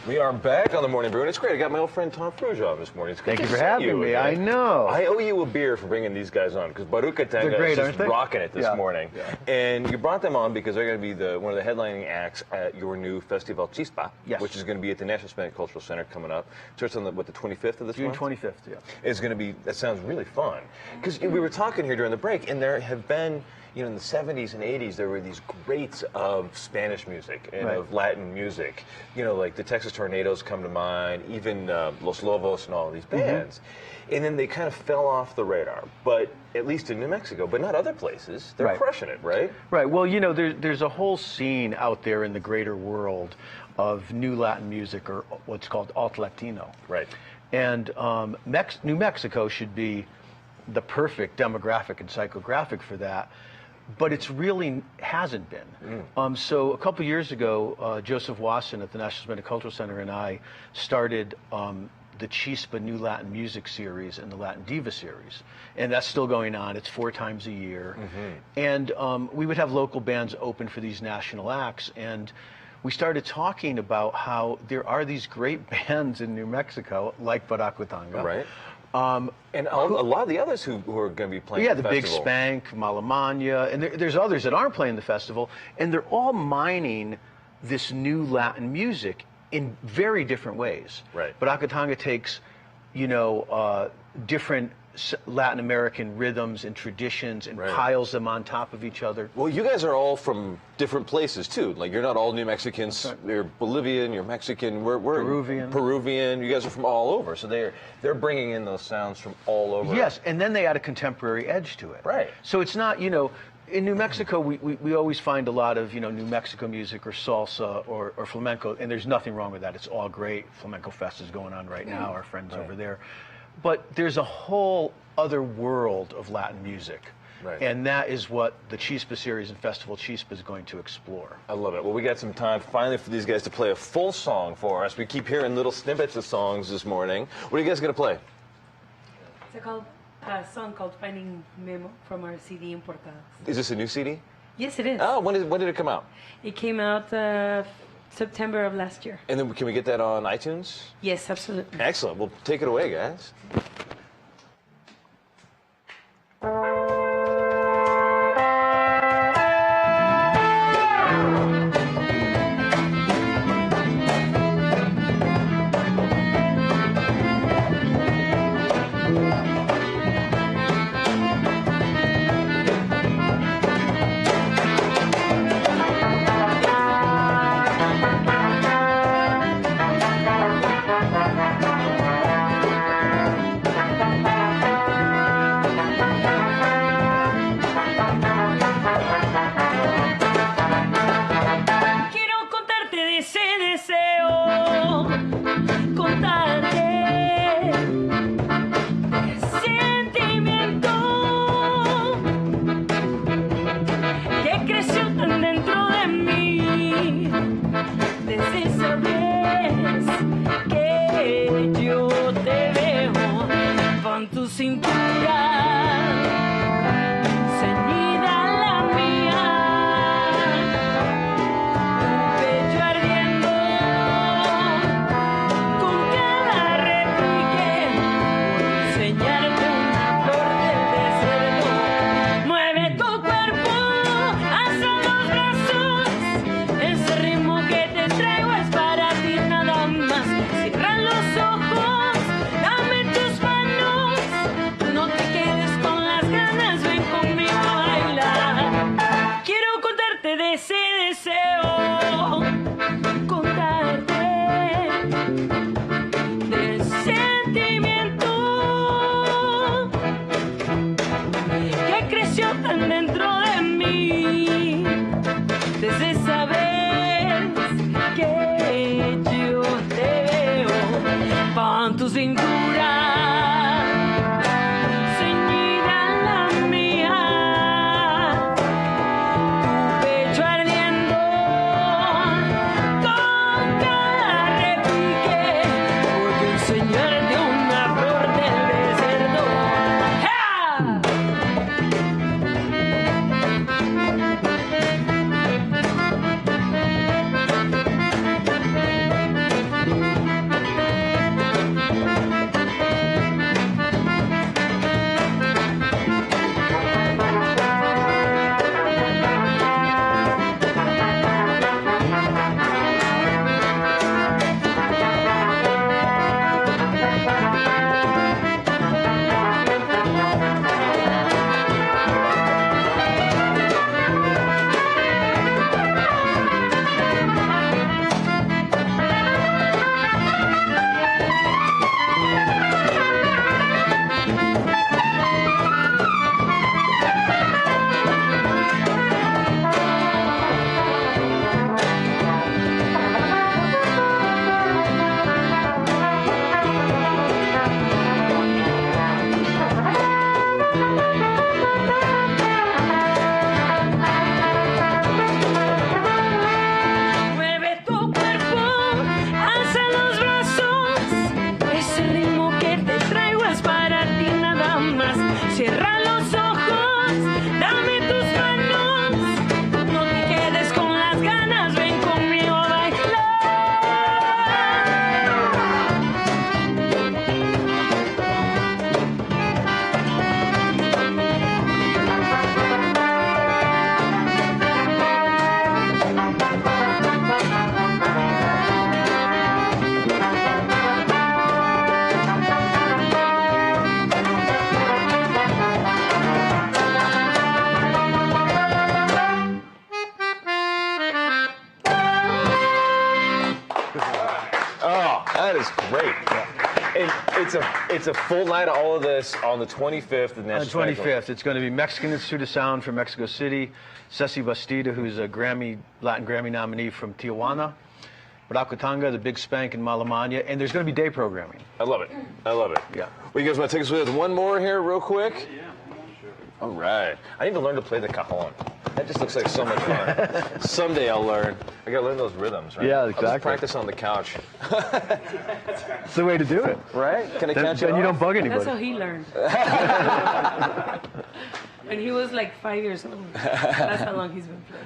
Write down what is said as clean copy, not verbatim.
We are back on the Morning Brew, and it's great. I got my old friend Tom Fruge on this morning. Thank you for having me. I know. I owe you a beer for bringing these guys on, because Baracutanga is just rocking it this morning. Yeah. And you brought them on because they're going to be one of the headlining acts at your new festival, Chispa, which is going to be at the National Hispanic Cultural Center coming up. Starts on the 25th of this month? June 25th, yeah. It's going to be, that sounds really fun. Because we were talking here during the break, and there have been, in the 70s and 80s, there were these greats of Spanish music and of Latin music. Like the Texas Tornadoes come to mind, even Los Lobos and all these bands. And then they kind of fell off the radar, but at least in New Mexico, but not other places. They're crushing it, right? Right. Well, there's a whole scene out there in the greater world of new Latin music, or what's called alt Latino. Right. And New Mexico should be the perfect demographic and psychographic for that. But it's really hasn't been. So a couple years ago, Joseph Wasson at the National Hispanic Cultural Center and I started the Chispa New Latin Music Series and the Latin Diva Series. And that's still going on. It's 4 times a year. And we would have local bands open for these national acts. And we started talking about how there are these great bands in New Mexico, like Baracutanga. Right. And a lot of the others who are going to be playing the Big festival. Spank, Malamania, and there's others that aren't playing the festival, and they're all mining this new Latin music in very different ways. Right. Baracutanga takes, different Latin American rhythms and traditions and piles them on top of each other. Well, you guys are all from different places too. Like, you're not all New Mexicans. You're Bolivian, you're Mexican, we're Peruvian. You guys are from all over. So they're bringing in those sounds from all over. Yes, and then they add a contemporary edge to it. Right. So it's not, in New Mexico, we always find a lot of, New Mexico music or salsa or flamenco, and there's nothing wrong with that. It's all great. Flamenco Fest is going on right now, our friends over there. But there's a whole other world of Latin music. Right. And that is what the Chispa series and Festival Chispa is going to explore. I love it. Well, we got some time finally for these guys to play a full song for us. We keep hearing little snippets of songs this morning. What are you guys going to play? It's a song called Finding Memo from our CD Importadas. Is this a new CD? Yes, it is. Oh, when did it come out? It came out September of last year. And then can we get that on iTunes? Yes, absolutely. Excellent. Well, take it away, guys. is great. And it's a full night of all of this on the 25th. On the 25th, it's going to be Mexican Institute of Sound from Mexico City, Ceci Bastida, who's a Latin Grammy nominee from Tijuana, Baracutanga, the Big Spank in Malamania, and there's going to be day programming. I love it. I love it. Yeah. Well, you guys want to take us with one more here real quick? Yeah, sure. All right. I need to learn to play the cajon. That just looks like so much fun. Someday I'll learn. I got to learn those rhythms, right? Yeah, I'll exactly. just practice on the couch. It's the way to do it. Right? Can I catch it Then you off? don't bug anybody. That's how he learned. When he was like 5 years old. That's how long he's been playing.